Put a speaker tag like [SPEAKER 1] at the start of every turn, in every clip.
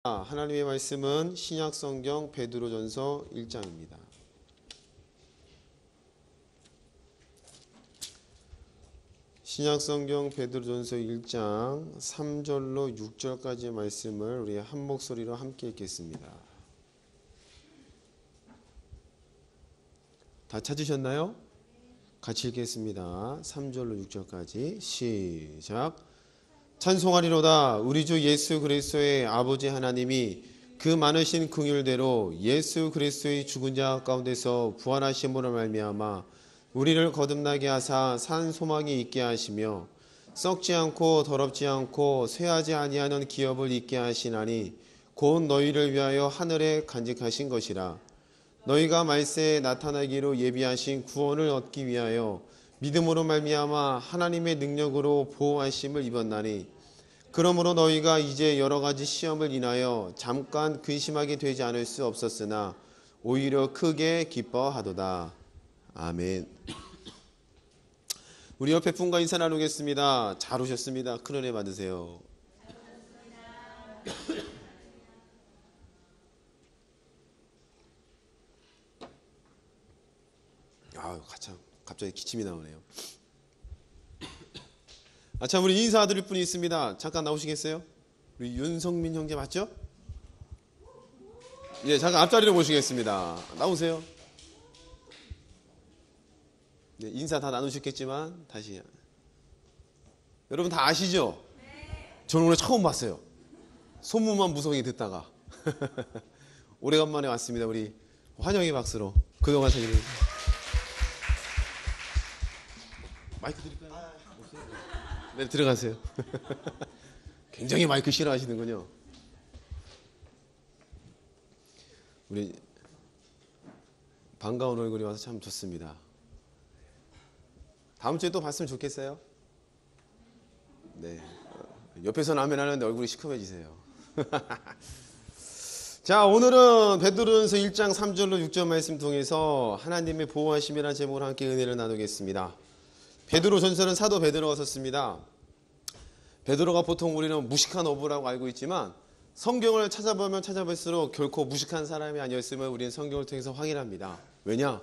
[SPEAKER 1] 하나님의 말씀은 신약성경 베드로전서 1장입니다. 신약성경 베드로전서 1장 3절로 6절까지의 말씀을 우리 한 목소리로 함께 읽겠습니다. 다 찾으셨나요? 같이 읽겠습니다. 3절로 6절까지 시작. 찬송하리로다. 우리 주 예수 그리스도의 아버지 하나님이 그 많으신 긍휼대로 예수 그리스도의 죽은 자 가운데서 부활하심으로 말미암아 우리를 거듭나게 하사 산 소망이 있게 하시며 썩지 않고 더럽지 않고 쇠하지 아니하는 기업을 있게 하시나니 곧 너희를 위하여 하늘에 간직하신 것이라. 너희가 말세에 나타나기로 예비하신 구원을 얻기 위하여 믿음으로 말미암아 하나님의 능력으로 보호하심을 입었나니 그러므로 너희가 이제 여러 가지 시험을 인하여 잠깐 근심하게 되지 않을 수 없었으나 오히려 크게 기뻐하도다. 아멘. 우리 옆에 분과 인사 나누겠습니다. 잘 오셨습니다. 큰 은혜 받으세요. 갑자기 기침이 나오네요. 참 우리 인사드릴 분이 있습니다. 잠깐 나오시겠어요? 우리 윤성민 형제 맞죠? 예, 잠깐 앞자리로 모시겠습니다. 나오세요. 네, 인사 다 나누셨겠지만 다시 여러분 다 아시죠? 저는 오늘 처음 봤어요. 소문만 무성히 듣다가 오래간만에 왔습니다. 우리 환영의 박수로 그동안 생일 마이크 드릴까요? 네, 들어가세요. 굉장히 마이크 싫어하시는군요. 우리 반가운 얼굴이 와서 참 좋습니다. 다음 주에 또 봤으면 좋겠어요. 네, 옆에서 라면 하는데 얼굴이 시커매지세요. 자, 오늘은 베드로전서 1장 3절로 6절 말씀 통해서 하나님의 보호하심이라는 제목으로 함께 은혜를 나누겠습니다. 베드로전서는 사도 베드로가 썼습니다. 베드로가 보통 우리는 무식한 어부라고 알고 있지만 성경을 찾아보면 찾아볼수록 결코 무식한 사람이 아니었음을 우리는 성경을 통해서 확인합니다. 왜냐?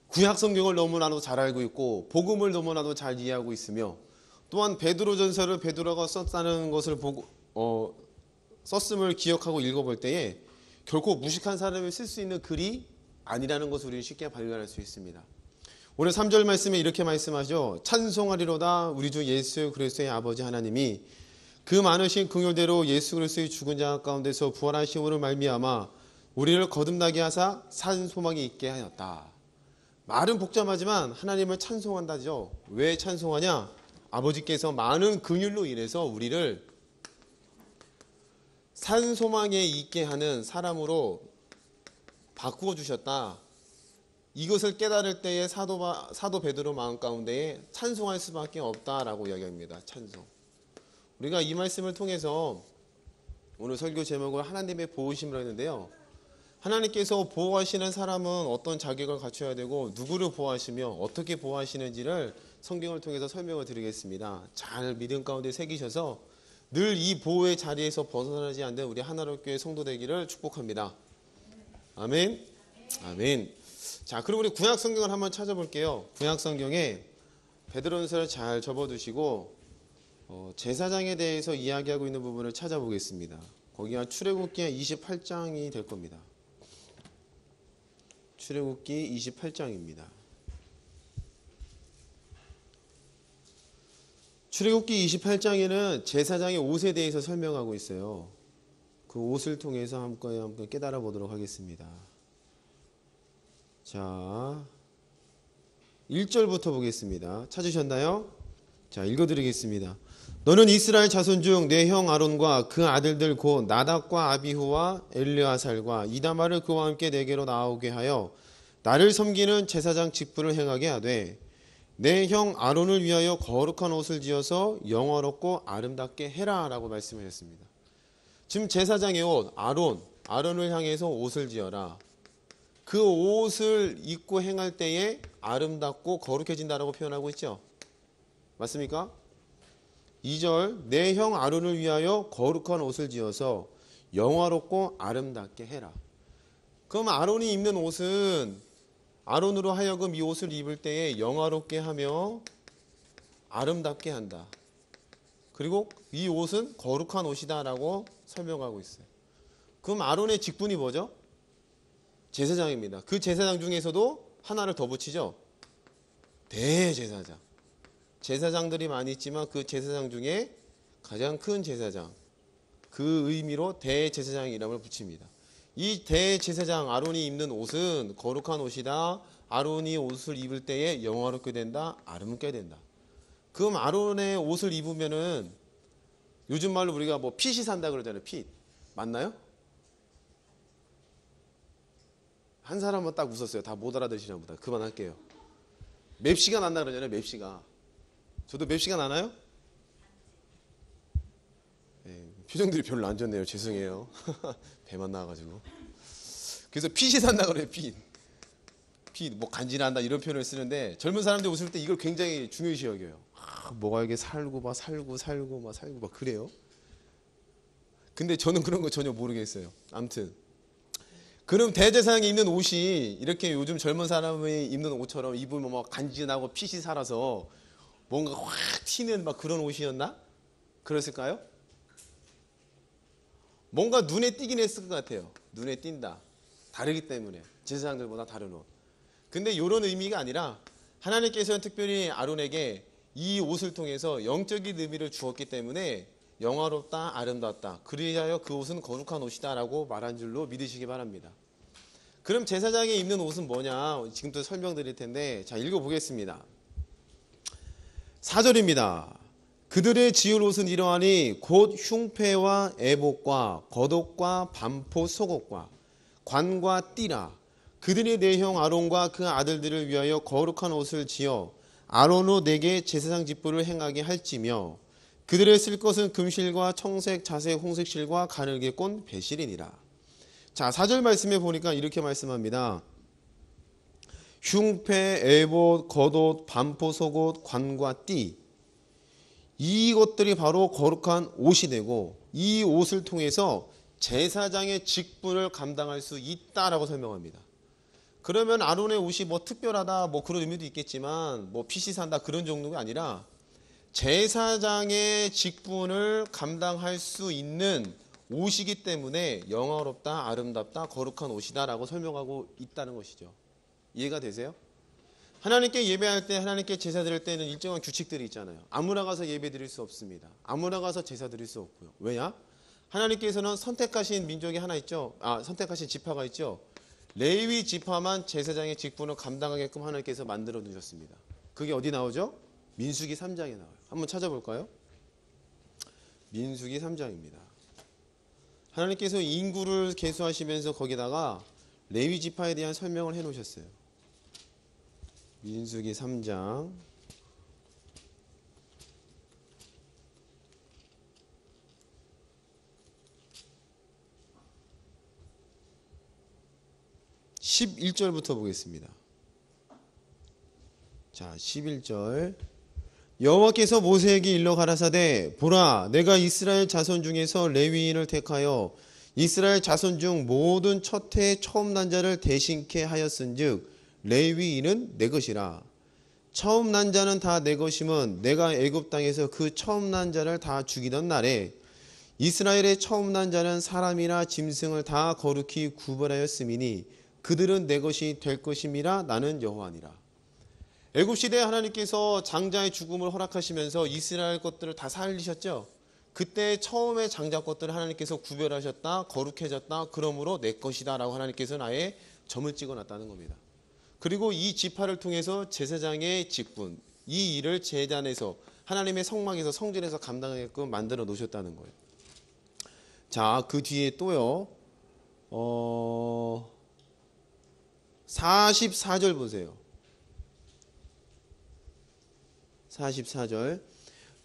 [SPEAKER 1] 구약 성경을 너무나도 잘 알고 있고 복음을 너무나도 잘 이해하고 있으며 또한 베드로전서를 베드로가 썼다는 것을 보고 썼음을 기억하고 읽어볼 때에 결코 무식한 사람이 쓸 수 있는 글이 아니라는 것을 우리는 쉽게 발견할 수 있습니다. 오늘 3절 말씀에 이렇게 말씀하죠. 찬송하리로다. 우리 주 예수 그리스도의 아버지 하나님이 그 많으신 긍휼대로 예수 그리스도의 죽은 자 가운데서 부활하심으로 말미암아 우리를 거듭나게 하사 산 소망이 있게 하였다. 말은 복잡하지만 하나님을 찬송한다죠. 왜 찬송하냐? 아버지께서 많은 긍휼로 인해서 우리를 산 소망에 있게 하는 사람으로 바꾸어 주셨다. 이것을 깨달을 때에 사도 베드로 마음 가운데에 찬송할 수밖에 없다라고 이야기합니다. 찬송. 우리가 이 말씀을 통해서 오늘 설교 제목을 하나님의 보호심이라고 했는데요. 하나님께서 보호하시는 사람은 어떤 자격을 갖춰야 되고 누구를 보호하시며 어떻게 보호하시는지를 성경을 통해서 설명을 드리겠습니다. 잘 믿음 가운데 새기셔서 늘 이 보호의 자리에서 벗어나지 않는 우리 하나로교회 성도 되기를 축복합니다. 아멘. 아멘. 자, 그럼 우리 구약 성경을 한번 찾아볼게요. 구약 성경에 베드로전서를 잘 접어두시고 제사장에 대해서 이야기하고 있는 부분을 찾아보겠습니다. 거기가 출애굽기 28장이 될 겁니다. 출애굽기 28장입니다. 출애굽기 28장에는 제사장의 옷에 대해서 설명하고 있어요. 그 옷을 통해서 함께 깨달아 보도록 하겠습니다. 자, 1절부터 보겠습니다. 찾으셨나요? 자, 읽어드리겠습니다. 너는 이스라엘 자손 중 내 형 아론과 그 아들들 곧 나답과 아비후와 엘르아살과 이다말을 그와 함께 내게로 나오게 하여 나를 섬기는 제사장 직분을 행하게 하되 내 형 아론을 위하여 거룩한 옷을 지어서 영화롭고 아름답게 해라 라고 말씀하셨습니다. 지금 제사장의 옷 아론을 향해서 옷을 지어라. 그 옷을 입고 행할 때에 아름답고 거룩해진다라고 표현하고 있죠. 맞습니까? 2절 내 형 아론을 위하여 거룩한 옷을 지어서 영화롭고 아름답게 해라. 그럼 아론이 입는 옷은 아론으로 하여금 이 옷을 입을 때에 영화롭게 하며 아름답게 한다. 그리고 이 옷은 거룩한 옷이다 라고 설명하고 있어요. 그럼 아론의 직분이 뭐죠? 제사장입니다. 그 제사장 중에서도 하나를 더 붙이죠. 대제사장. 제사장들이 많이 있지만 그 제사장 중에 가장 큰 제사장. 그 의미로 대제사장이라고 붙입니다. 이 대제사장 아론이 입는 옷은 거룩한 옷이다. 아론이 옷을 입을 때에 영화롭게 된다. 아름답게 된다. 그럼 아론의 옷을 입으면은 요즘 말로 우리가 뭐 핏이 산다 그러잖아요. 핏. 맞나요? 한 사람은 딱 웃었어요. 다 못 알아들으시나 보다. 그만할게요. 맵시가 난다 그러잖아요. 맵시가. 저도 맵시가 나나요? 네, 표정들이 별로 안 좋네요. 죄송해요. 배만 나와가지고. 그래서 핏이 산다 그래요. 핏. 핏, 뭐 간지난다 이런 표현을 쓰는데 젊은 사람들이 웃을 때 이걸 굉장히 중요시 여겨요. 뭐가 이게 살고 막 그래요. 근데 저는 그런 거 전혀 모르겠어요. 아무튼 그럼 대제사장이 입는 옷이 이렇게 요즘 젊은 사람이 입는 옷처럼 입으면 막 간지나고 핏이 살아서 뭔가 확 튀는 막 그런 옷이었나? 그랬을까요? 뭔가 눈에 띄긴 했을 것 같아요. 눈에 띈다. 다르기 때문에 제사장들보다 다른 옷. 근데 이런 의미가 아니라 하나님께서는 특별히 아론에게 이 옷을 통해서 영적인 의미를 주었기 때문에 영화롭다, 아름답다. 그리하여 그 옷은 거룩한 옷이다 라고 말한 줄로 믿으시기 바랍니다. 그럼 제사장이 입는 옷은 뭐냐? 지금부터 설명드릴 텐데 자 읽어보겠습니다. 4절입니다. 그들의 지을 옷은 이러하니 곧 흉패와 에봇과 겉옷과 반포 속옷과 관과 띠라. 그들이 내 형 아론과 그 아들들을 위하여 거룩한 옷을 지어 아론으로 내게 제사장 직분을 행하게 할지며 그들의 쓸 것은 금실과 청색, 자색, 홍색실과 가늘게 꼰 배실이니라. 자, 4절 말씀에 보니까 이렇게 말씀합니다. 흉패, 에봇, 겉옷, 반포 속옷, 관과 띠. 이것들이 바로 거룩한 옷이 되고 이 옷을 통해서 제사장의 직분을 감당할 수 있다라고 설명합니다. 그러면 아론의 옷이 뭐 특별하다 뭐 그런 의미도 있겠지만 뭐 핏이 산다 그런 정도가 아니라 제사장의 직분을 감당할 수 있는 옷이기 때문에 영화롭다, 아름답다, 거룩한 옷이다 라고 설명하고 있다는 것이죠. 이해가 되세요? 하나님께 예배할 때, 하나님께 제사 드릴 때는 일정한 규칙들이 있잖아요. 아무나 가서 예배 드릴 수 없습니다. 아무나 가서 제사 드릴 수 없고요. 왜냐? 하나님께서는 선택하신 민족이 하나 있죠. 선택하신 지파가 있죠. 레위 지파만 제사장의 직분을 감당하게끔 하나님께서 만들어 두셨습니다. 그게 어디 나오죠? 민수기 3장에 나와요. 한번 찾아볼까요? 민수기 3장입니다. 하나님께서 인구를 계수하시면서 거기다가 레위 지파에 대한 설명을 해 놓으셨어요. 민수기 3장 11절부터 보겠습니다. 자, 11절. 여호와께서 모세에게 일러 가라사대 보라 내가 이스라엘 자손 중에서 레위인을 택하여 이스라엘 자손 중 모든 첫 해의 처음 난 자를 대신케 하였은즉 레위인은 내 것이라. 처음 난 자는 다 내 것임은 내가 애굽 땅에서 그 처음 난 자를 다 죽이던 날에 이스라엘의 처음 난 자는 사람이나 짐승을 다 거룩히 구별하였음이니 그들은 내 것이 될 것임이라. 나는 여호와니라. 애굽 시대에 하나님께서 장자의 죽음을 허락하시면서 이스라엘 것들을 다 살리셨죠. 그때 처음에 장자 것들을 하나님께서 구별하셨다, 거룩해졌다. 그러므로 내 것이다 라고 하나님께서는 아예 점을 찍어놨다는 겁니다. 그리고 이 지파를 통해서 제사장의 직분, 이 일을 제단에서 하나님의 성막에서 성전에서 감당하게끔 만들어 놓으셨다는 거예요. 자, 그 뒤에 또요. 44절 보세요. 44절.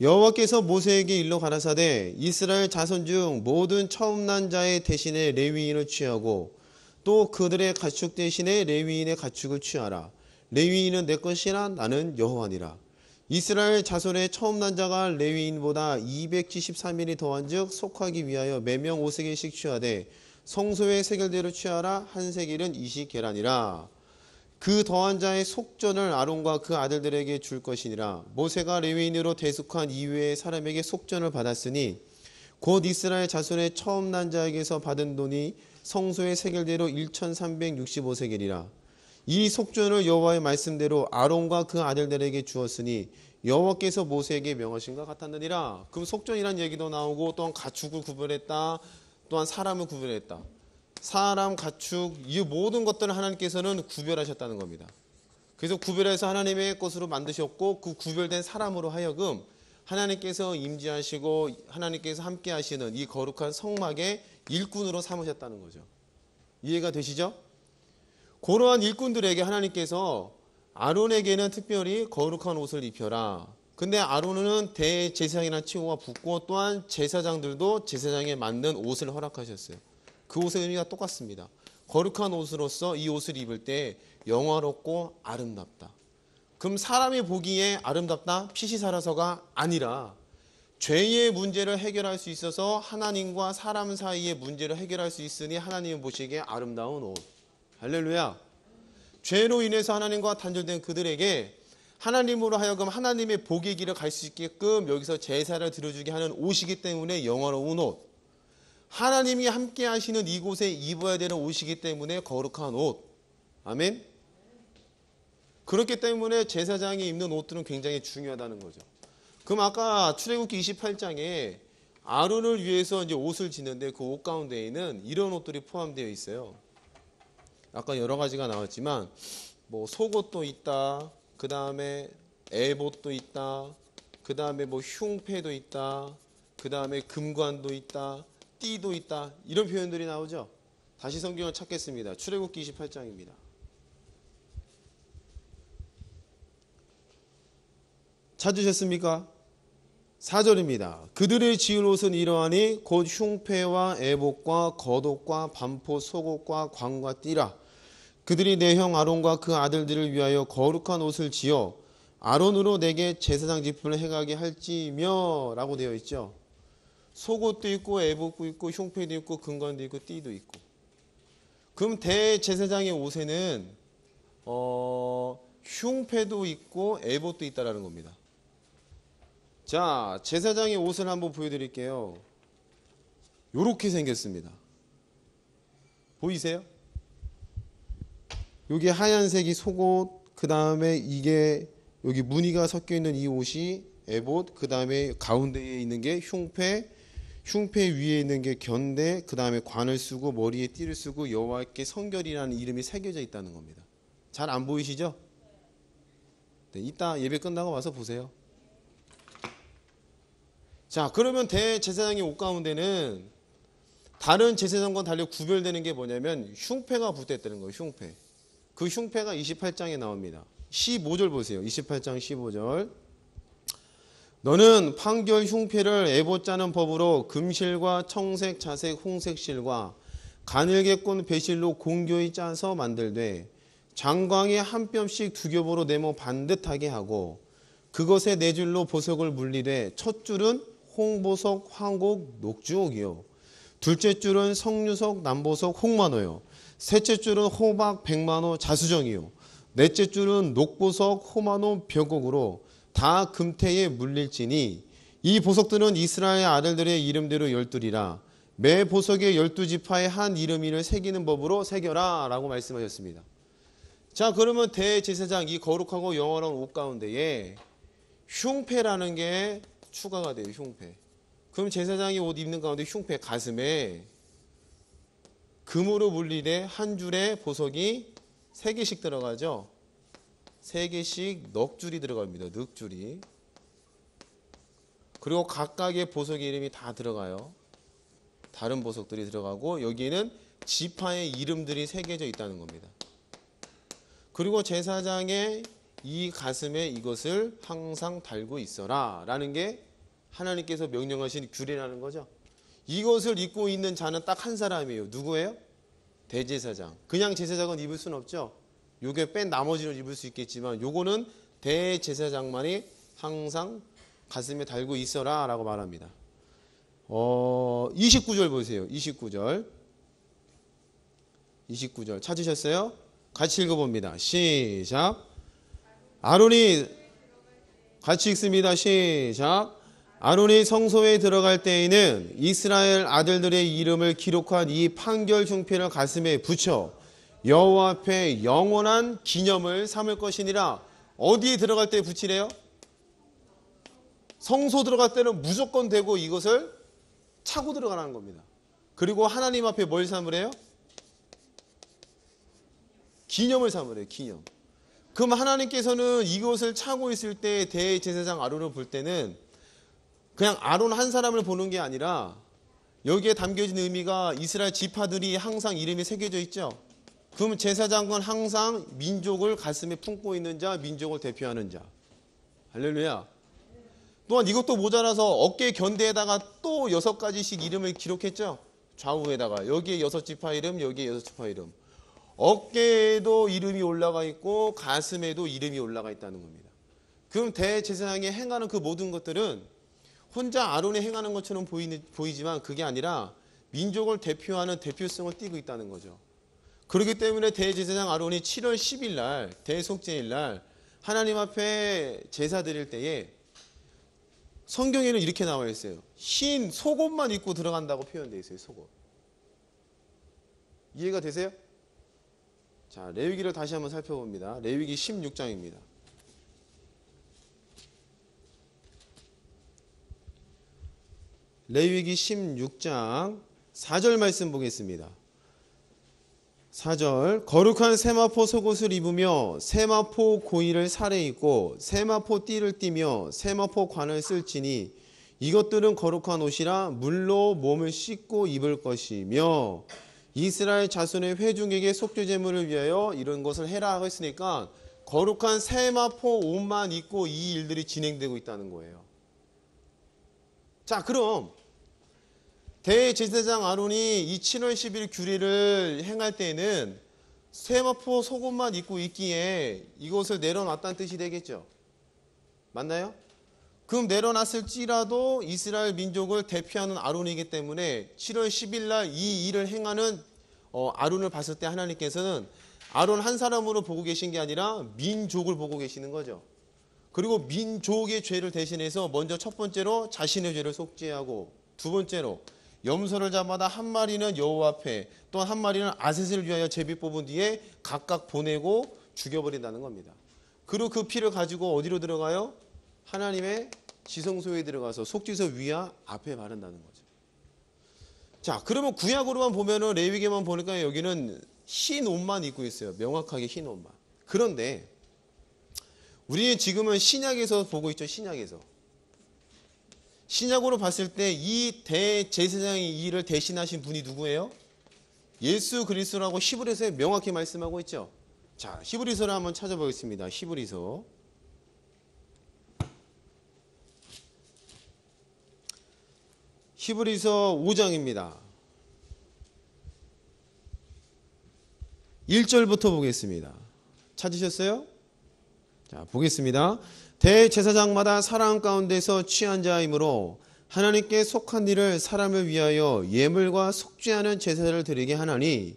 [SPEAKER 1] 여호와께서 모세에게 일러 가라사대 이스라엘 자손 중 모든 처음 난 자의 대신에 레위인을 취하고 또 그들의 가축 대신에 레위인의 가축을 취하라. 레위인은 내 것이라. 나는 여호와니라. 이스라엘 자손의 처음 난 자가 레위인보다 273일이 더한즉 속하기 위하여 매명 5세겔씩 취하되 성소의 세겔대로 취하라. 한 세겔은 20계란이라. 그 더한 자의 속전을 아론과 그 아들들에게 줄 것이니라. 모세가 레위인으로 대속한 이외의 사람에게 속전을 받았으니 곧 이스라엘 자손의 처음 난 자에게서 받은 돈이 성소의 세겔대로 1365세겔이라. 이 속전을 여호와의 말씀대로 아론과 그 아들들에게 주었으니 여호와께서 모세에게 명하신 것 같았느니라. 그럼 속전이란 얘기도 나오고 또한 가축을 구별했다. 또한 사람을 구별했다. 사람, 가축 이 모든 것들을 하나님께서는 구별하셨다는 겁니다. 그래서 구별해서 하나님의 것으로 만드셨고 그 구별된 사람으로 하여금 하나님께서 임재하시고 하나님께서 함께 하시는 이 거룩한 성막의 일꾼으로 삼으셨다는 거죠. 이해가 되시죠? 그러한 일꾼들에게 하나님께서 아론에게는 특별히 거룩한 옷을 입혀라. 근데 아론은 대제사장이라는 칭호가 붙고 또한 제사장들도 제사장에 맞는 옷을 허락하셨어요. 그 옷의 의미가 똑같습니다. 거룩한 옷으로서 이 옷을 입을 때 영화롭고 아름답다. 그럼 사람이 보기에 아름답다? 핏이 살아서가 아니라 죄의 문제를 해결할 수 있어서 하나님과 사람 사이의 문제를 해결할 수 있으니 하나님이 보시기에 아름다운 옷. 할렐루야. 죄로 인해서 하나님과 단절된 그들에게 하나님으로 하여금 하나님의 복의 길을 갈 수 있게끔 여기서 제사를 드려주게 하는 옷이기 때문에 영화로운 옷. 하나님이 함께 하시는 이곳에 입어야 되는 옷이기 때문에 거룩한 옷. 아멘. 그렇기 때문에 제사장이 입는 옷들은 굉장히 중요하다는 거죠. 그럼 아까 출애굽기 28장에 아론을 위해서 이제 옷을 짓는데 그 옷 가운데에는 이런 옷들이 포함되어 있어요. 아까 여러 가지가 나왔지만 뭐 속옷도 있다. 그 다음에 에봇도 있다. 그 다음에 뭐 흉패도 있다. 그 다음에 금관도 있다. 띠도 있다. 이런 표현들이 나오죠. 다시 성경을 찾겠습니다. 출애굽기 28장입니다. 찾으셨습니까? 4절입니다. 그들의 지은 옷은 이러하니 곧 흉패와 에봇과 겉옷과 반포 속옷과 관과 띠라. 그들이 내 형 아론과 그 아들들을 위하여 거룩한 옷을 지어 아론으로 내게 제사장 직분을 행하게 할지며 라고 되어 있죠. 속옷도 있고 에봇도 있고 흉패도 있고 금관도 있고 띠도 있고. 그럼 대제사장의 옷에는 흉패도 있고 에봇도 있다라는 겁니다. 자, 제사장의 옷을 한번 보여드릴게요. 요렇게 생겼습니다. 보이세요? 여기 하얀색이 속옷, 그 다음에 이게 여기 무늬가 섞여 있는 이 옷이 에봇, 그 다음에 가운데에 있는 게 흉패, 흉패 위에 있는 게 견대, 그 다음에 관을 쓰고 머리에 띠를 쓰고 여호와께 성결이라는 이름이 새겨져 있다는 겁니다. 잘 안 보이시죠? 네, 이따 예배 끝나고 와서 보세요. 자, 그러면 대제사장의 옷 가운데는 다른 제사장과 달리 구별되는 게 뭐냐면 흉패가 붙어있다는 거예요. 흉패. 그 흉패가 28장에 나옵니다. 15절 보세요. 28장 15절. 너는 판결 흉패를 에봇 짜는 법으로 금실과 청색, 자색, 홍색 실과 가늘게 꼰 배실로 공교히 짜서 만들되 장광에 한 뼘씩 두 겹으로 네모 반듯하게 하고 그것에 네 줄로 보석을 물리되 첫 줄은 홍보석, 황곡, 녹주옥이요. 둘째 줄은 석류석, 남보석, 홍만호요. 셋째 줄은 호박, 백만호, 자수정이요. 넷째 줄은 녹보석, 호만호, 벽곡으로 다 금태에 물릴지니 이 보석들은 이스라엘 아들들의 이름대로 12이라 매 보석의 12지파에 한 이름을 새기는 법으로 새겨라 라고 말씀하셨습니다. 자, 그러면 대제사장 이 거룩하고 영원한 옷 가운데에 흉패라는 게 추가가 돼요. 흉패. 그럼 제사장이 옷 입는 가운데 흉패 가슴에 금으로 물리되 한 줄에 보석이 3개씩 들어가죠. 3개씩 넉줄이 들어갑니다. 넉줄이. 그리고 각각의 보석의 이름이 다 들어가요. 다른 보석들이 들어가고 여기에는 지파의 이름들이 새겨져 있다는 겁니다. 그리고 제사장의 이 가슴에 이것을 항상 달고 있어라 라는 게 하나님께서 명령하신 규례라는 거죠. 이것을 입고 있는 자는 딱 한 사람이에요. 누구예요? 대제사장. 그냥 제사장은 입을 수는 없죠. 요게 뺀 나머지는 입을 수 있겠지만 요거는 대제사장만이 항상 가슴에 달고 있어라 라고 말합니다. 29절 보세요. 29절 찾으셨어요? 같이 읽어봅니다. 시작. 아론이 같이 읽습니다. 시작. 아론이 성소에 들어갈 때에는 이스라엘 아들들의 이름을 기록한 이 판결 중표를 가슴에 붙여 여호와 앞에 영원한 기념을 삼을 것이니라. 어디에 들어갈 때 붙이래요? 성소 들어갈 때는 무조건 되고 이것을 차고 들어가라는 겁니다. 그리고 하나님 앞에 뭘 삼으래요? 기념을 삼으래요. 기념. 그럼 하나님께서는 이것을 차고 있을 때 대제사장 아론을 볼 때는 그냥 아론 한 사람을 보는 게 아니라 여기에 담겨진 의미가 이스라엘 지파들이 항상 이름이 새겨져 있죠. 그럼 제사장은 항상 민족을 가슴에 품고 있는 자, 민족을 대표하는 자. 할렐루야. 또한 이것도 모자라서 어깨 견대에다가 또 6가지씩 이름을 기록했죠. 좌우에다가 여기에 6지파 이름, 여기에 6지파 이름. 어깨에도 이름이 올라가 있고 가슴에도 이름이 올라가 있다는 겁니다. 그럼 대제사장이 행하는 그 모든 것들은 혼자 아론이 행하는 것처럼 보이지만 그게 아니라 민족을 대표하는 대표성을 띠고 있다는 거죠. 그렇기 때문에 대제사장 아론이 7월 10일 날 대속죄일 날 하나님 앞에 제사 드릴 때에 성경에는 이렇게 나와 있어요. 흰 속옷만 입고 들어간다고 표현되어 있어요. 속옷. 이해가 되세요? 자, 레위기를 다시 한번 살펴봅니다. 레위기 16장입니다. 레위기 16장 4절 말씀 보겠습니다. 4절. 거룩한 세마포 속옷을 입으며 세마포 고이를 살에 입고 세마포 띠를 띠며 세마포 관을 쓸지니 이것들은 거룩한 옷이라 물로 몸을 씻고 입을 것이며 이스라엘 자손의 회중에게 속죄 제물을 위하여 이런 것을 해라 했으니까 거룩한 세마포 옷만 입고 이 일들이 진행되고 있다는 거예요. 자, 그럼 대제사장 아론이 이 7월 10일 규례를 행할 때에는 세마포 속옷만 입고 있기에 이것을 내려놨다는 뜻이 되겠죠. 맞나요? 그럼 내려놨을지라도 이스라엘 민족을 대표하는 아론이기 때문에 7월 10일 날 이 일을 행하는 아론을 봤을 때 하나님께서는 아론 한 사람으로 보고 계신 게 아니라 민족을 보고 계시는 거죠. 그리고 민족의 죄를 대신해서 먼저 첫 번째로 자신의 죄를 속죄하고 두 번째로 염소를 잡아다 한 마리는 여호와 앞에 또 한 마리는 아셋을 위하여 제비 뽑은 뒤에 각각 보내고 죽여버린다는 겁니다. 그리고 그 피를 가지고 어디로 들어가요? 하나님의 지성소에 들어가서 속죄소 위와 앞에 바른다는 거죠. 자, 그러면 구약으로만 보면은 레위기만 보니까 여기는 흰 옷만 입고 있어요. 명확하게 흰 옷만. 그런데 우리는 지금은 신약에서 보고 있죠. 신약으로 봤을 때 이 대제사장이 이 일을 대신하신 분이 누구예요? 예수 그리스도라고 히브리서에 명확히 말씀하고 있죠. 자, 히브리서를 한번 찾아보겠습니다. 히브리서 5장입니다. 1절부터 보겠습니다. 찾으셨어요? 자, 보겠습니다. 대제사장마다 사랑 가운데서 취한 자이므로 하나님께 속한 일을 사람을 위하여 예물과 속죄하는 제사를 드리게 하나니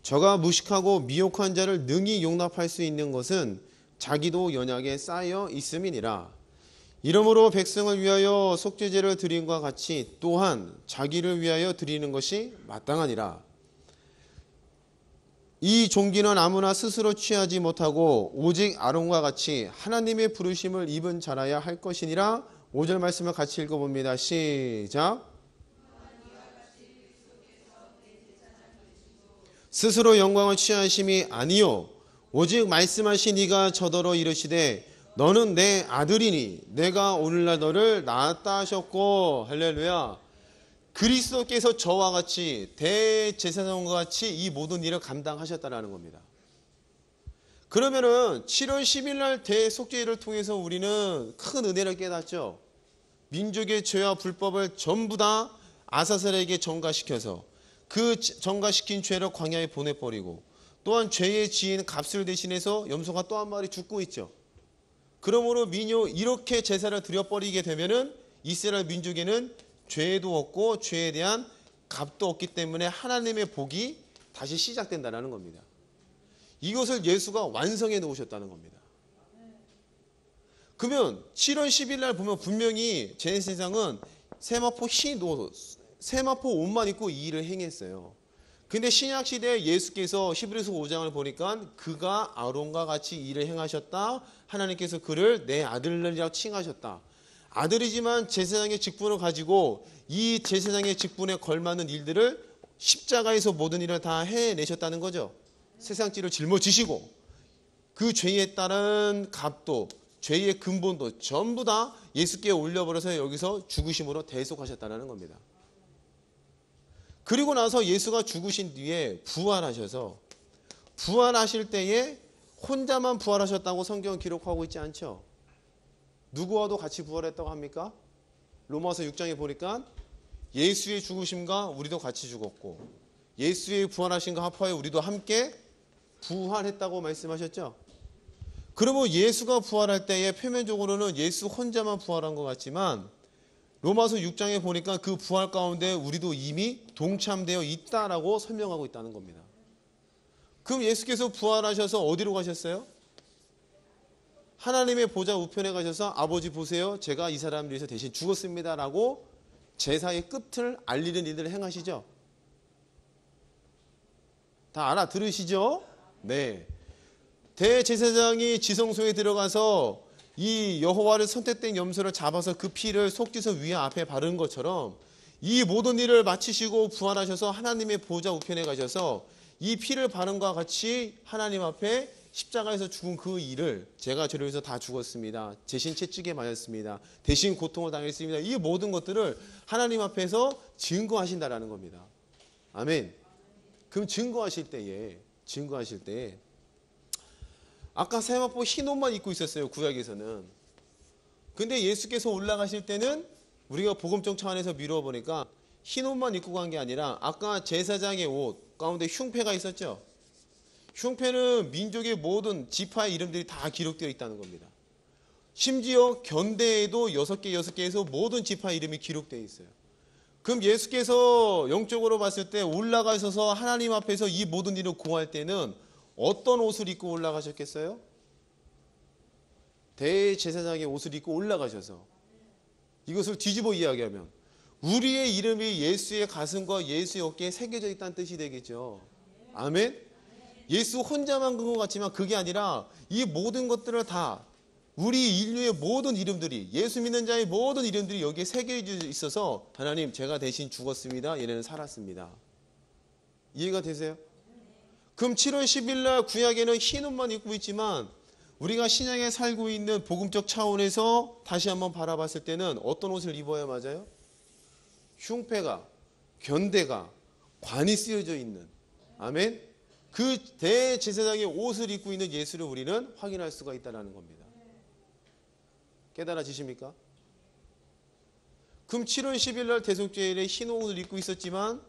[SPEAKER 1] 저가 무식하고 미혹한 자를 능히 용납할 수 있는 것은 자기도 연약에 쌓여 있음이니라. 이러므로 백성을 위하여 속죄제를 드림과 같이 또한 자기를 위하여 드리는 것이 마땅하니라. 이 종기는 아무나 스스로 취하지 못하고 오직 아론과 같이 하나님의 부르심을 입은 자라야 할 것이니라. 5절 말씀을 같이 읽어봅니다. 시작. 스스로 영광을 취하심이 아니요 오직 말씀하신 이가 저더러 이르시되 너는 내 아들이니 내가 오늘날 너를 낳았다 하셨고. 할렐루야. 그리스도께서 저와 같이 대제사장과 같이 이 모든 일을 감당하셨다는 겁니다. 그러면은 7월 10일 날 대속죄를 통해서 우리는 큰 은혜를 깨닫죠. 민족의 죄와 불법을 전부 다 아사셀에게 전가시켜서 그 전가시킨 죄를 광야에 보내버리고 또한 죄의 지인 값을 대신해서 염소가 또 한 마리 죽고 있죠. 그러므로 민요 이렇게 제사를 드려버리게 되면은 이스라엘 민족에는 죄도 없고 죄에 대한 값도 없기 때문에 하나님의 복이 다시 시작된다는 겁니다. 이것을 예수가 완성해 놓으셨다는 겁니다. 그러면 7월 10일 날 보면 분명히 제사장은 세마포 옷만 입고 이 일을 행했어요. 근데 신약 시대에 예수께서 히브리서 5장을 보니까 그가 아론과 같이 일을 행하셨다. 하나님께서 그를 내 아들이라고 칭하셨다. 아들이지만 제사장의 직분을 가지고 이 제사장의 직분에 걸맞는 일들을 십자가에서 모든 일을 다 해내셨다는 거죠. 세상죄를 짊어지시고 그 죄에 따른 값도 죄의 근본도 전부 다 예수께 올려버려서 여기서 죽으심으로 대속하셨다는 겁니다. 그리고 나서 예수가 죽으신 뒤에 부활하셔서 부활하실 때에 혼자만 부활하셨다고 성경은 기록하고 있지 않죠. 누구와도 같이 부활했다고 합니까? 로마서 6장에 보니까 예수의 죽으심과 우리도 같이 죽었고 예수의 부활하심과 합하여 우리도 함께 부활했다고 말씀하셨죠. 그러면 예수가 부활할 때에 표면적으로는 예수 혼자만 부활한 것 같지만 로마서 6장에 보니까 그 부활 가운데 우리도 이미 동참되어 있다라고 설명하고 있다는 겁니다. 그럼 예수께서 부활하셔서 어디로 가셨어요? 하나님의 보좌 우편에 가셔서 아버지 보세요. 제가 이 사람을 위해서 대신 죽었습니다라고 제사의 끝을 알리는 일들을 행하시죠. 다 알아들으시죠? 네. 대제사장이 지성소에 들어가서 이 여호와를 선택된 염소를 잡아서 그 피를 속죄소 위에 앞에 바른 것처럼 이 모든 일을 마치시고 부활하셔서 하나님의 보좌 우편에 가셔서 이 피를 바른과 같이 하나님 앞에 십자가에서 죽은 그 일을 제가 저를 위해서 다 죽었습니다. 대신 채찍에 맞았습니다. 대신 고통을 당했습니다. 이 모든 것들을 하나님 앞에서 증거하신다라는 겁니다. 아멘. 그럼 증거하실 때에 아까 세마포 흰 옷만 입고 있었어요. 구약에서는. 근데 예수께서 올라가실 때는 우리가 복음적 차원에서 미루어 보니까 흰 옷만 입고 간 게 아니라 아까 제사장의 옷 가운데 흉패가 있었죠. 흉패는 민족의 모든 지파의 이름들이 다 기록되어 있다는 겁니다. 심지어 견대에도 6개에서 모든 지파 이름이 기록되어 있어요. 그럼 예수께서 영적으로 봤을 때 올라가셔서 하나님 앞에서 이 모든 일을 고할 때는 어떤 옷을 입고 올라가셨겠어요? 대제사장의 옷을 입고 올라가셔서 이것을 뒤집어 이야기하면 우리의 이름이 예수의 가슴과 예수의 어깨에 새겨져 있다는 뜻이 되겠죠. 아멘? 예수 혼자만 그런 것 같지만 그게 아니라 이 모든 것들을 다 우리 인류의 모든 이름들이 예수 믿는 자의 모든 이름들이 여기에 새겨져 있어서 하나님 제가 대신 죽었습니다. 얘네는 살았습니다. 이해가 되세요? 그럼 7월 10일 날 구약에는 흰 옷만 입고 있지만 우리가 신약에 살고 있는 복음적 차원에서 다시 한번 바라봤을 때는 어떤 옷을 입어야 맞아요? 흉패가, 견대가, 관이 쓰여져 있는 아멘? 그 대제사장의 옷을 입고 있는 예수를 우리는 확인할 수가 있다는 겁니다. 깨달아지십니까? 그럼 7월 10일 날 대속죄일에 흰 옷을 입고 있었지만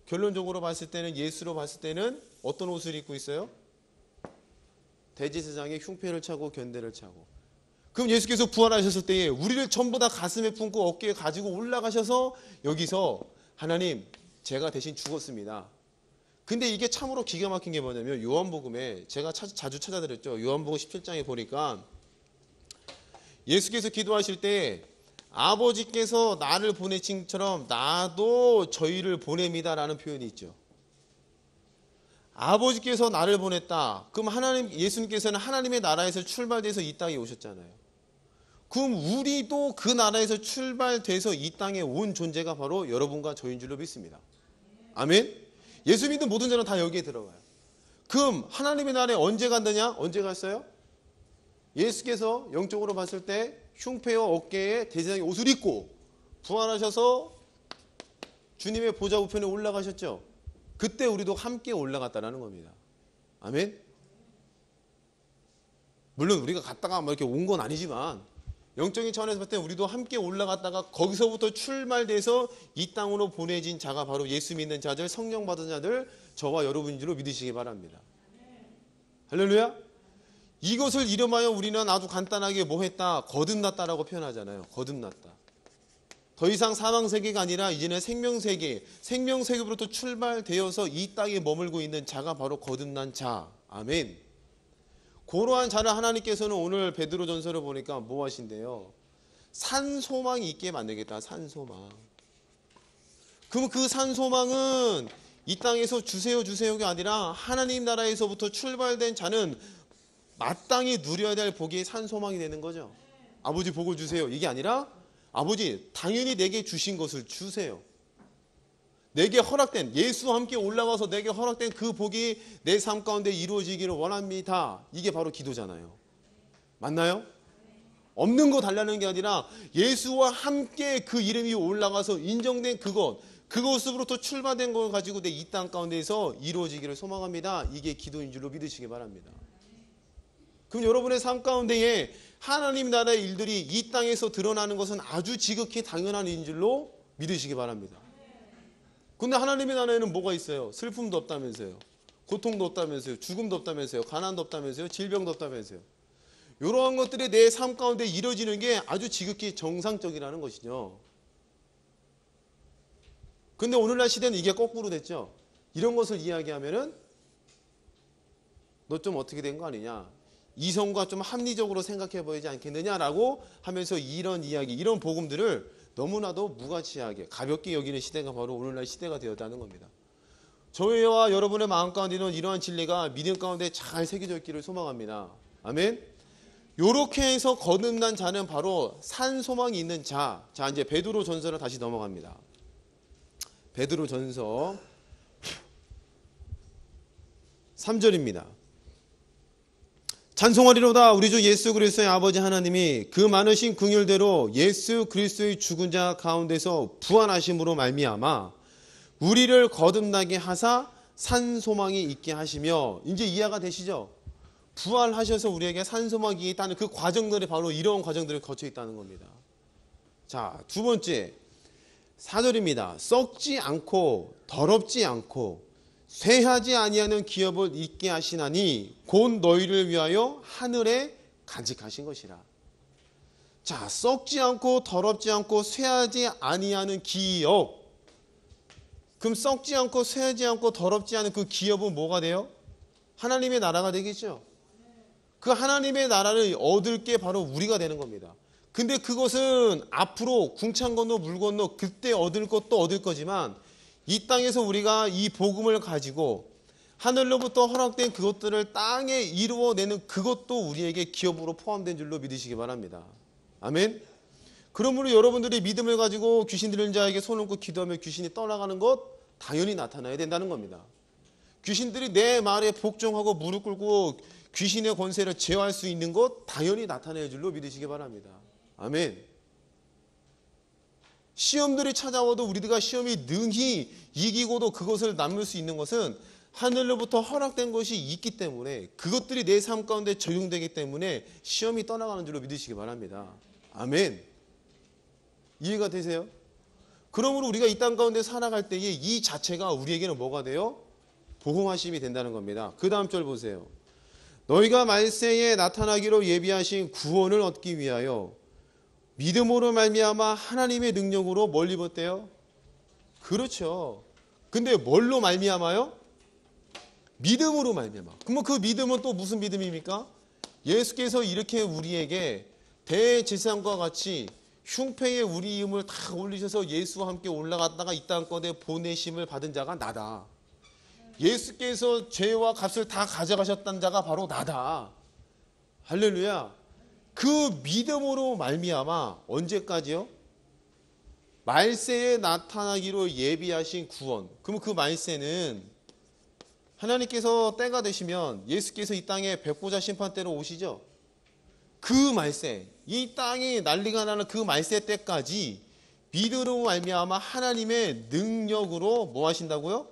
[SPEAKER 1] 결론적으로 봤을 때는 예수로 봤을 때는 어떤 옷을 입고 있어요? 대제사장의 흉패를 차고 견대를 차고. 그럼 예수께서 부활하셨을 때에 우리를 전부 다 가슴에 품고 어깨에 가지고 올라가셔서 여기서 하나님 제가 대신 죽었습니다. 근데 이게 참으로 기가 막힌 게 뭐냐면 요한복음에 제가 자주 찾아드렸죠. 요한복음 17장에 보니까 예수께서 기도하실 때 아버지께서 나를 보내신 것처럼 나도 저희를 보냅니다라는 표현이 있죠. 아버지께서 나를 보냈다. 그럼 예수님께서는 하나님의 나라에서 출발돼서 이 땅에 오셨잖아요. 그럼 우리도 그 나라에서 출발돼서 이 땅에 온 존재가 바로 여러분과 저인 줄로 믿습니다. 아멘? 예수 믿는 모든 자는 다 여기에 들어가요. 그럼 하나님의 나라에 언제 간다냐? 언제 갔어요? 예수께서 영적으로 봤을 때 흉패와 어깨에 대제사장의 옷을 입고 부활하셔서 주님의 보좌 우편에 올라가셨죠. 그때 우리도 함께 올라갔다는 겁니다. 아멘? 물론 우리가 갔다가 막 이렇게 온 건 아니지만 영적인 차원에서 봤을 때 우리도 함께 올라갔다가 거기서부터 출발돼서 이 땅으로 보내진 자가 바로 예수 믿는 자들, 성령 받은 자들, 저와 여러분인 줄로 믿으시기 바랍니다. 할렐루야! 이것을 이름하여 우리는 아주 간단하게 뭐 했다? 거듭났다라고 표현하잖아요. 거듭났다. 더 이상 사망세계가 아니라 이제는 생명세계, 생명세계로부터 출발되어서 이 땅에 머물고 있는 자가 바로 거듭난 자. 아멘. 그러한 자를 하나님께서는 오늘 베드로전서를 보니까 뭐 하신대요? 산소망이 있게 만들겠다. 산소망. 그럼 그 산소망은 이 땅에서 주세요가 아니라 하나님 나라에서부터 출발된 자는 마땅히 누려야 될 복이 산소망이 되는 거죠. 아버지 복을 주세요. 이게 아니라 아버지 당연히 내게 주신 것을 주세요. 내게 허락된, 예수와 함께 올라가서 내게 허락된 그 복이 내 삶 가운데 이루어지기를 원합니다. 이게 바로 기도잖아요. 맞나요? 없는 거 달라는 게 아니라 예수와 함께 그 이름이 올라가서 인정된 그것으로부터 출발된 걸 가지고 내 이 땅 가운데에서 이루어지기를 소망합니다. 이게 기도인 줄로 믿으시기 바랍니다. 그럼 여러분의 삶 가운데에 하나님 나라의 일들이 이 땅에서 드러나는 것은 아주 지극히 당연한 일인 줄로 믿으시기 바랍니다. 근데 하나님의 나라에는 뭐가 있어요? 슬픔도 없다면서요. 고통도 없다면서요. 죽음도 없다면서요. 가난도 없다면서요. 질병도 없다면서요. 이러한 것들이 내 삶 가운데 이루어지는 게 아주 지극히 정상적이라는 것이죠. 근데 오늘날 시대는 이게 거꾸로 됐죠. 이런 것을 이야기하면은 너 좀 어떻게 된 거 아니냐. 이성과 좀 합리적으로 생각해 보이지 않겠느냐라고 하면서 이런 이야기, 이런 복음들을 너무나도 무가치하게 가볍게 여기는 시대가 바로 오늘날 시대가 되었다는 겁니다. 저희와 여러분의 마음 가운데는 이러한 진리가 믿음 가운데 잘 새겨져 있기를 소망합니다. 아멘. 요렇게 해서 거듭난 자는 바로 산 소망이 있는 자. 자, 이제 베드로 전서로 다시 넘어갑니다. 베드로 전서 3절입니다. 찬송하리로다 우리 주 예수 그리스도의 아버지 하나님이 그 많으신 긍휼대로 예수 그리스도의 죽은 자 가운데서 부활하심으로 말미암아 우리를 거듭나게 하사 산 소망이 있게 하시며, 이제 이해가 되시죠? 부활하셔서 우리에게 산 소망이 있다는 그 과정들이 바로 이런 과정들을 거쳐 있다는 겁니다. 자, 두 번째 4절입니다. 썩지 않고 더럽지 않고 쇠하지 아니하는 기업을 있게 하시나니 곧 너희를 위하여 하늘에 간직하신 것이라. 자, 썩지 않고 더럽지 않고 쇠하지 아니하는 기업. 그럼 썩지 않고 쇠하지 않고 더럽지 않은 그 기업은 뭐가 돼요? 하나님의 나라가 되겠죠. 그 하나님의 나라를 얻을 게 바로 우리가 되는 겁니다. 근데 그것은 앞으로 궁창 건너 물 건너 그때 얻을 것도 얻을 거지만 이 땅에서 우리가 이 복음을 가지고 하늘로부터 허락된 그것들을 땅에 이루어내는 그것도 우리에게 기업으로 포함된 줄로 믿으시기 바랍니다. 아멘. 그러므로 여러분들이 믿음을 가지고 귀신 들린 자에게 손을 얹고 기도하며 귀신이 떠나가는 것 당연히 나타나야 된다는 겁니다. 귀신들이 내 말에 복종하고 무릎 꿇고 귀신의 권세를 제어할 수 있는 것 당연히 나타낼 줄로 믿으시기 바랍니다. 아멘. 시험들이 찾아와도 우리가 시험이 능히 이기고도 그것을 남을 수 있는 것은 하늘로부터 허락된 것이 있기 때문에, 그것들이 내 삶 가운데 적용되기 때문에 시험이 떠나가는 줄로 믿으시기 바랍니다. 아멘. 이해가 되세요? 그러므로 우리가 이 땅 가운데 살아갈 때에 이 자체가 우리에게는 뭐가 돼요? 보호하심이 된다는 겁니다. 그 다음 절 보세요. 너희가 말세에 나타나기로 예비하신 구원을 얻기 위하여 믿음으로 말미암아 하나님의 능력으로 뭘 입었대요? 그렇죠. 근데 뭘로 말미암아요? 믿음으로 말미암아. 그러면 그 믿음은 또 무슨 믿음입니까? 예수께서 이렇게 우리에게 대제사장과 같이 흉패에 우리 이름을 다 올리셔서 예수와 함께 올라갔다가 이 땅 가운데 보내심을 받은 자가 나다. 예수께서 죄와 값을 다 가져가셨다는 자가 바로 나다. 할렐루야. 그 믿음으로 말미암아 언제까지요? 말세에 나타나기로 예비하신 구원. 그럼 그 말세는 하나님께서 때가 되시면 예수께서 이 땅에 백보자 심판 때로 오시죠. 그 말세, 이 땅이 난리가 나는 그 말세 때까지 믿음으로 말미암아 하나님의 능력으로 뭐 하신다고요?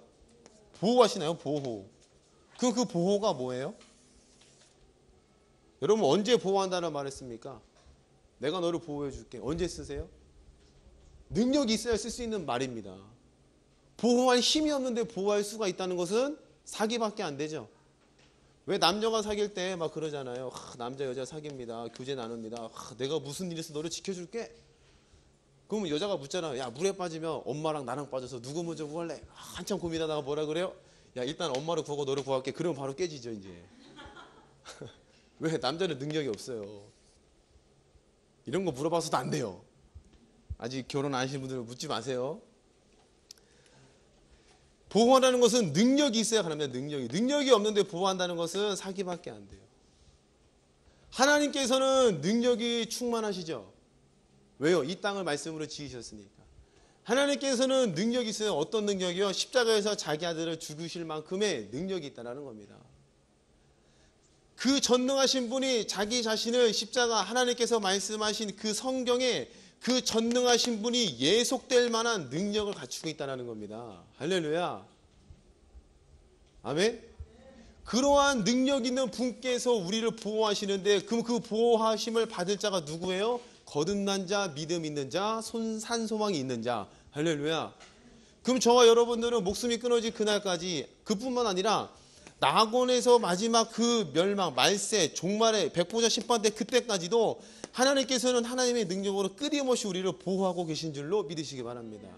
[SPEAKER 1] 보호하시나요? 보호. 그럼 그 보호가 뭐예요? 여러분 언제 보호한다는 말 했습니까? 내가 너를 보호해 줄게. 언제 쓰세요? 능력이 있어야 쓸 수 있는 말입니다. 보호할 힘이 없는데 보호할 수가 있다는 것은 사기밖에 안 되죠. 왜 남녀가 사귈 때 막 그러잖아요. 남자 여자 사깁니다. 교제 나눕니다. 내가 무슨 일 있어 너를 지켜줄게. 그러면 여자가 묻잖아. 야, 물에 빠지면 엄마랑 나랑 빠져서 누구 먼저 구할래? 한참 고민하다가 뭐라 그래요? 야, 일단 엄마를 구하고 너를 구할게. 그러면 바로 깨지죠 이제. 왜? 남자는 능력이 없어요. 이런 거 물어봐서도 안 돼요. 아직 결혼 안 하신 분들은 묻지 마세요. 보호한다는 것은 능력이 있어야 가능합니다. 능력이 없는데 보호한다는 것은 사기밖에 안 돼요. 하나님께서는 능력이 충만하시죠. 왜요? 이 땅을 말씀으로 지으셨으니까. 하나님께서는 능력이 있어요. 어떤 능력이요? 십자가에서 자기 아들을 죽으실 만큼의 능력이 있다는 겁니다. 그 전능하신 분이 자기 자신을 십자가, 하나님께서 말씀하신 그 성경에 그 전능하신 분이 예속될 만한 능력을 갖추고 있다는 겁니다. 할렐루야. 아멘. 그러한 능력 있는 분께서 우리를 보호하시는데, 그럼 그 보호하심을 받을 자가 누구예요? 거듭난 자, 믿음 있는 자, 산소망이 있는 자. 할렐루야. 그럼 저와 여러분들은 목숨이 끊어질 그날까지, 그뿐만 아니라 낙원에서 마지막 그 멸망, 말세, 종말의 백보자 심판 때, 그때까지도 하나님께서는 하나님의 능력으로 끊임없이 우리를 보호하고 계신 줄로 믿으시기 바랍니다.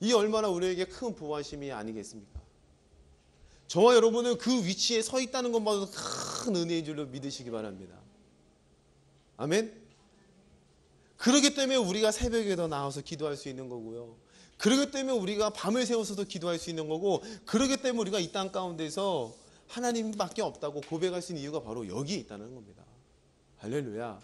[SPEAKER 1] 이 얼마나 우리에게 큰 보호하심이 아니겠습니까? 저와 여러분은 그 위치에 서 있다는 것만으로도 큰 은혜인 줄로 믿으시기 바랍니다. 아멘. 그렇기 때문에 우리가 새벽에 더 나와서 기도할 수 있는 거고요. 그렇기 때문에 우리가 밤을 새워서도 기도할 수 있는 거고, 그렇기 때문에 우리가 이 땅 가운데서 하나님밖에 없다고 고백할 수 있는 이유가 바로 여기 있다는 겁니다. 할렐루야.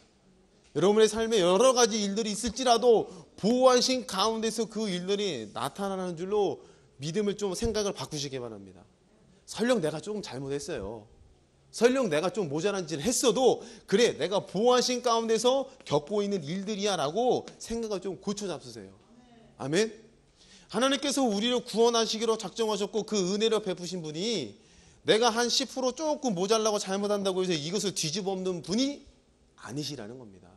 [SPEAKER 1] 여러분의 삶에 여러 가지 일들이 있을지라도 보호하신 가운데서 그 일들이 나타나는 줄로 믿음을 좀 생각을 바꾸시기 바랍니다. 설령 내가 조금 잘못했어요. 설령 내가 좀 모자란 짓을 했어도 그래, 내가 보호하신 가운데서 겪고 있는 일들이야 라고 생각을 좀 고쳐 잡수세요. 아멘. 하나님께서 우리를 구원하시기로 작정하셨고 그 은혜를 베푸신 분이 내가 한 10% 조금 모자라고 잘못한다고 해서 이것을 뒤집어 엎는 분이 아니시라는 겁니다.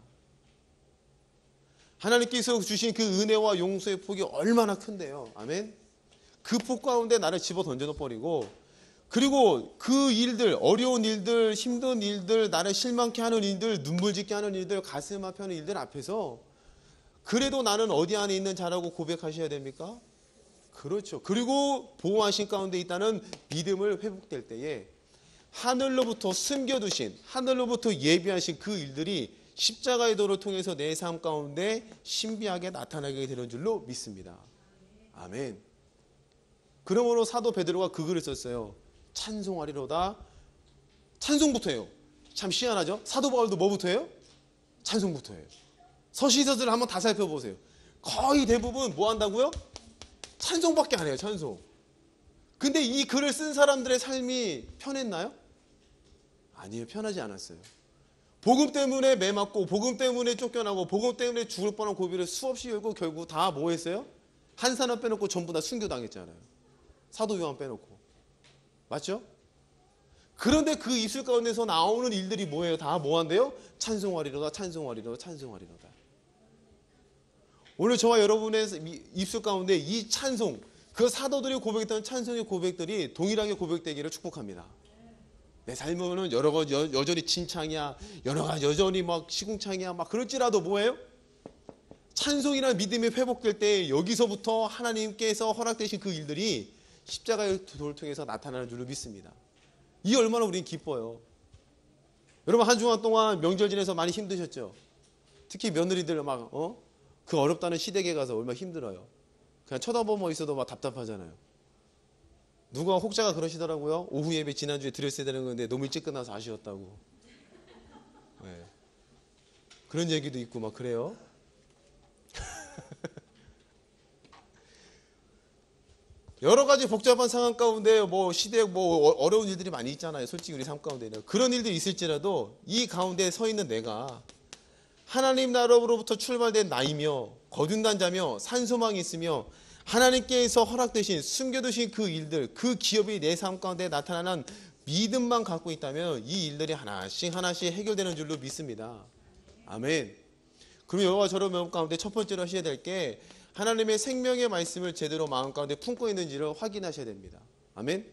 [SPEAKER 1] 하나님께서 주신 그 은혜와 용서의 폭이 얼마나 큰데요. 아멘. 그 폭 가운데 나를 집어 던져버리고, 그리고 그 일들, 어려운 일들, 힘든 일들, 나를 실망케 하는 일들, 눈물 짓게 하는 일들, 가슴 아파하는 일들 앞에서 그래도 나는 어디 안에 있는 자라고 고백하셔야 됩니까? 그렇죠. 그리고 보호하신 가운데 있다는 믿음을 회복될 때에 하늘로부터 숨겨두신, 하늘로부터 예비하신 그 일들이 십자가의 도를 통해서 내 삶 가운데 신비하게 나타나게 되는 줄로 믿습니다. 아멘. 그러므로 사도 베드로가 그 글을 썼어요. 찬송하리로다. 찬송부터 해요. 참 희한하죠? 사도 바울도 뭐부터 해요? 찬송부터 해요. 서시서들을 한번 다 살펴보세요. 거의 대부분 뭐 한다고요? 찬송밖에 안 해요. 찬송. 근데 이 글을 쓴 사람들의 삶이 편했나요? 아니에요. 편하지 않았어요. 복음 때문에 매맞고, 복음 때문에 쫓겨나고, 복음 때문에 죽을 뻔한 고비를 수없이 열고 결국 다 뭐 했어요? 한 사람 빼놓고 전부 다 순교당했잖아요. 사도 요한 빼놓고. 맞죠? 그런데 그 입술 가운데서 나오는 일들이 뭐예요? 다 뭐 한대요? 찬송하리로다, 찬송하리로다, 찬송하리로다. 오늘 저와 여러분의 입술 가운데 이 찬송, 그 사도들이 고백했던 찬송의 고백들이 동일하게 고백되기를 축복합니다. 내 삶은 여러 가지 여전히 진창이야, 여러 가지 여전히 막 시궁창이야, 막 그럴지라도 뭐예요? 찬송이나 믿음이 회복될 때 여기서부터 하나님께서 허락되신 그 일들이 십자가의 도를 통해서 나타나는 줄로 믿습니다. 이 얼마나 우리는 기뻐요. 여러분 한 주간 동안 명절 지내서 많이 힘드셨죠? 특히 며느리들 막 그 어렵다는 시댁에 가서 얼마나 힘들어요. 그냥 쳐다보면 있어도 막 답답하잖아요. 누가 혹자가 그러시더라고요. 오후 예배 지난주에 드렸어야 되는 건데 너무 일찍 끝나서 아쉬웠다고. 네. 그런 얘기도 있고 막 그래요. 여러 가지 복잡한 상황 가운데 뭐 시대 뭐 어려운 일들이 많이 있잖아요. 솔직히 우리 삶 가운데는 그런 일들이 있을지라도 이 가운데 서 있는 내가 하나님 나라로부터 출발된 나이며 거듭난 자며 산소망이 있으며 하나님께서 허락되신 숨겨두신 그 일들, 그 기업이 내 삶 가운데 나타나는 믿음만 갖고 있다면 이 일들이 하나씩 하나씩 해결되는 줄로 믿습니다. 아멘. 그럼 여호와 저런 마음 가운데 첫 번째로 하셔야 될 게 하나님의 생명의 말씀을 제대로 마음 가운데 품고 있는지를 확인하셔야 됩니다. 아멘.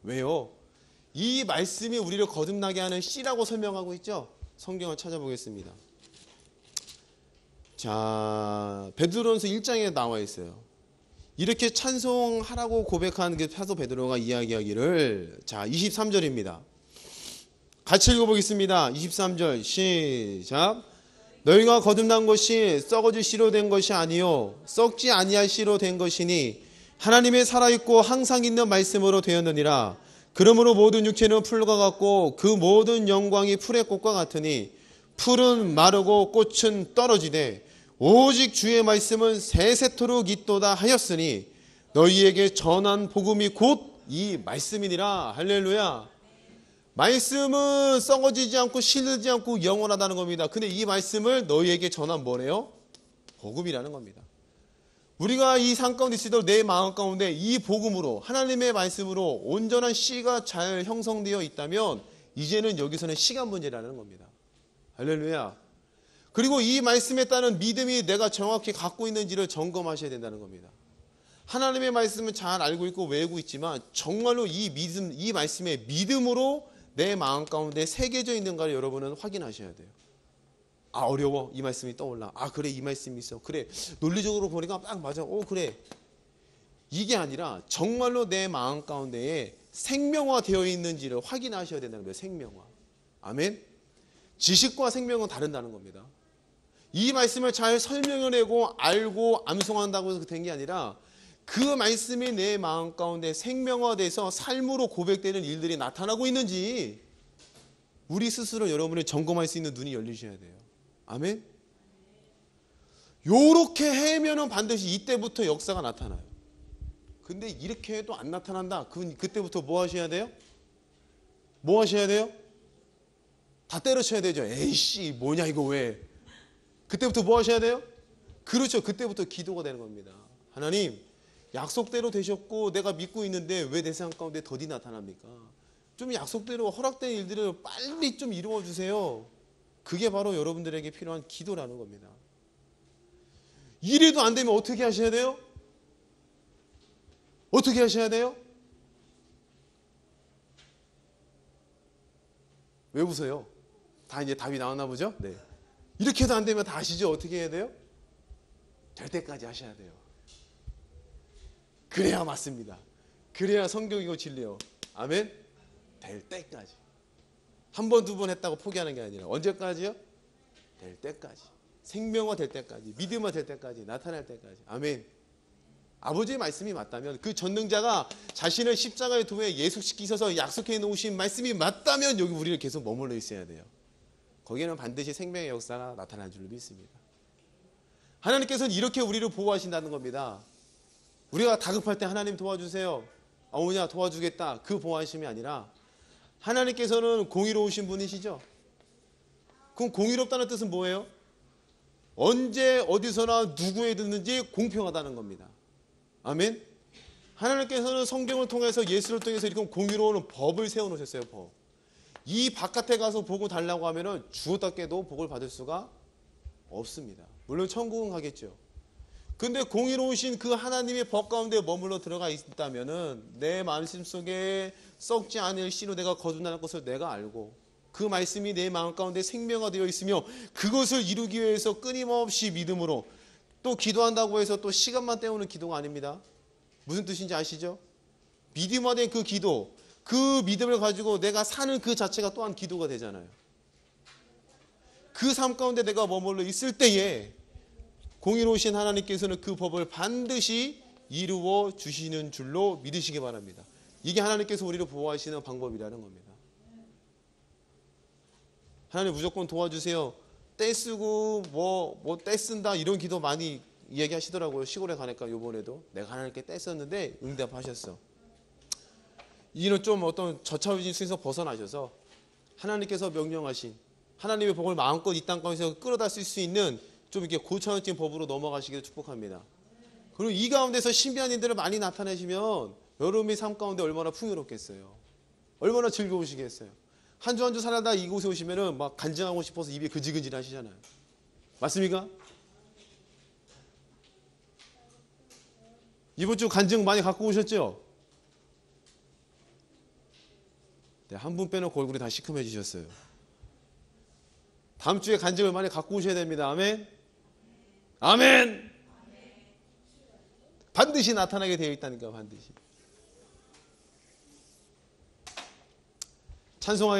[SPEAKER 1] 왜요? 이 말씀이 우리를 거듭나게 하는 씨라고 설명하고 있죠. 성경을 찾아보겠습니다. 자, 베드로전서 1장에 나와 있어요. 이렇게 찬송하라고 고백한 그 사도 베드로가 이야기하기를, 자 23절입니다. 같이 읽어보겠습니다. 23절 시작. 너희가 거듭난 것이 썩어질 씨로 된 것이 아니요 썩지 아니할 씨로 된 것이니 하나님의 살아있고 항상 있는 말씀으로 되었느니라. 그러므로 모든 육체는 풀과 같고 그 모든 영광이 풀의 꽃과 같으니 풀은 마르고 꽃은 떨어지되 오직 주의 말씀은 세세토록 있도다 하였으니 너희에게 전한 복음이 곧 이 말씀이니라. 할렐루야. 말씀은 썩어지지 않고 시들지 않고 영원하다는 겁니다. 근데 이 말씀을 너희에게 전한 뭐래요? 복음이라는 겁니다. 우리가 이 삶 가운데 있어도 내 마음 가운데 이 복음으로 하나님의 말씀으로 온전한 씨가 잘 형성되어 있다면 이제는 여기서는 시간 문제라는 겁니다. 할렐루야. 그리고 이 말씀에 따른 믿음이 내가 정확히 갖고 있는지를 점검하셔야 된다는 겁니다. 하나님의 말씀은 잘 알고 있고 외우고 있지만 정말로 이 믿음, 이 말씀의 믿음으로 내 마음 가운데 새겨져 있는가를 여러분은 확인하셔야 돼요. 아 어려워 이 말씀이 떠올라. 아 그래 이 말씀이 있어. 그래 논리적으로 보니까 딱 맞아. 그래. 이게 아니라 정말로 내 마음 가운데에 생명화되어 있는지를 확인하셔야 된다는 거예요. 생명화. 아멘. 지식과 생명은 다른다는 겁니다. 이 말씀을 잘 설명해내고 알고 암송한다고 해서 된 게 아니라 그 말씀이 내 마음 가운데 생명화돼서 삶으로 고백되는 일들이 나타나고 있는지 우리 스스로 여러분이 점검할 수 있는 눈이 열리셔야 돼요. 아멘. 요렇게 해면은 반드시 이때부터 역사가 나타나요. 근데 이렇게 해도 안 나타난다. 그때부터 뭐 하셔야 돼요? 뭐 하셔야 돼요? 다 때려쳐야 되죠. 에이씨 뭐냐 이거 왜? 그때부터 뭐 하셔야 돼요? 그렇죠. 그때부터 기도가 되는 겁니다. 하나님 약속대로 되셨고 내가 믿고 있는데 왜 내 삶 가운데 더디 나타납니까? 좀 약속대로 허락된 일들을 빨리 좀 이루어 주세요. 그게 바로 여러분들에게 필요한 기도라는 겁니다. 이래도 안 되면 어떻게 하셔야 돼요? 어떻게 하셔야 돼요? 왜 웃어요? 다 이제 답이 나왔나 보죠? 네. 이렇게 해도 안 되면 다 아시죠? 어떻게 해야 돼요? 될 때까지 하셔야 돼요. 그래야 맞습니다. 그래야 성경이고 진리요. 아멘? 될 때까지. 한 번, 두 번 했다고 포기하는 게 아니라 언제까지요? 될 때까지. 생명화 될 때까지. 믿음화 될 때까지. 나타날 때까지. 아멘. 아버지의 말씀이 맞다면 그 전능자가 자신을 십자가에 도에 예수시키셔서 약속해 놓으신 말씀이 맞다면 여기 우리를 계속 머물러 있어야 돼요. 거기에는 반드시 생명의 역사가 나타날 줄로 믿습니다. 하나님께서는 이렇게 우리를 보호하신다는 겁니다. 우리가 다급할 때 하나님 도와주세요. 어머냐 도와주겠다. 그 보호하심이 아니라 하나님께서는 공의로우신 분이시죠. 그럼 공의롭다는 뜻은 뭐예요? 언제 어디서나 누구에 듣는지 공평하다는 겁니다. 아멘. 하나님께서는 성경을 통해서 예수를 통해서 이렇게 공의로운 법을 세워놓으셨어요. 법. 이 바깥에 가서 복을 달라고 하면은 주었다 깨도 복을 받을 수가 없습니다. 물론 천국은 가겠죠. 근데 공의로우신 그 하나님의 법 가운데 머물러 들어가 있다면은 내 말씀 속에 썩지 않을 씨로 내가 거듭나는 것을 내가 알고 그 말씀이 내 마음 가운데 생명화되어 있으며 그것을 이루기 위해서 끊임없이 믿음으로 또 기도한다고 해서 또 시간만 때우는 기도가 아닙니다. 무슨 뜻인지 아시죠? 믿음화된 그 기도, 그 믿음을 가지고 내가 사는 그 자체가 또한 기도가 되잖아요. 그 삶 가운데 내가 머물러 있을 때에 공의로우신 하나님께서는 그 법을 반드시 이루어 주시는 줄로 믿으시기 바랍니다. 이게 하나님께서 우리를 보호하시는 방법이라는 겁니다. 하나님 무조건 도와주세요. 떼쓰고 뭐 떼쓴다 이런 기도 많이 얘기하시더라고요. 시골에 가니까 요번에도 내가 하나님께 떼썼는데 응답하셨어. 이는 좀 어떤 저차원에서 벗어나셔서 하나님께서 명령하신 하나님의 복을 마음껏 이 땅 가운데서 끌어다 쓸 수 있는 좀 이렇게 고차원적인 법으로 넘어가시기를 축복합니다. 그리고 이 가운데서 신비한 일들을 많이 나타내시면 여러분의 삶 가운데 얼마나 풍요롭겠어요. 얼마나 즐거우시겠어요. 한 주 한 주 살아다 이곳에 오시면은 막 간증하고 싶어서 입이 근질근질 하시잖아요. 맞습니까? 이번 주 간증 많이 갖고 오셨죠? 한 분 빼놓고 얼굴이 다 시커매지셨어요. 다음 주에 간증을 많이 갖고 오셔야 됩니다. 아멘. 아멘. 반드시 나타나게 되어 있다니까, 반드시. 찬송하게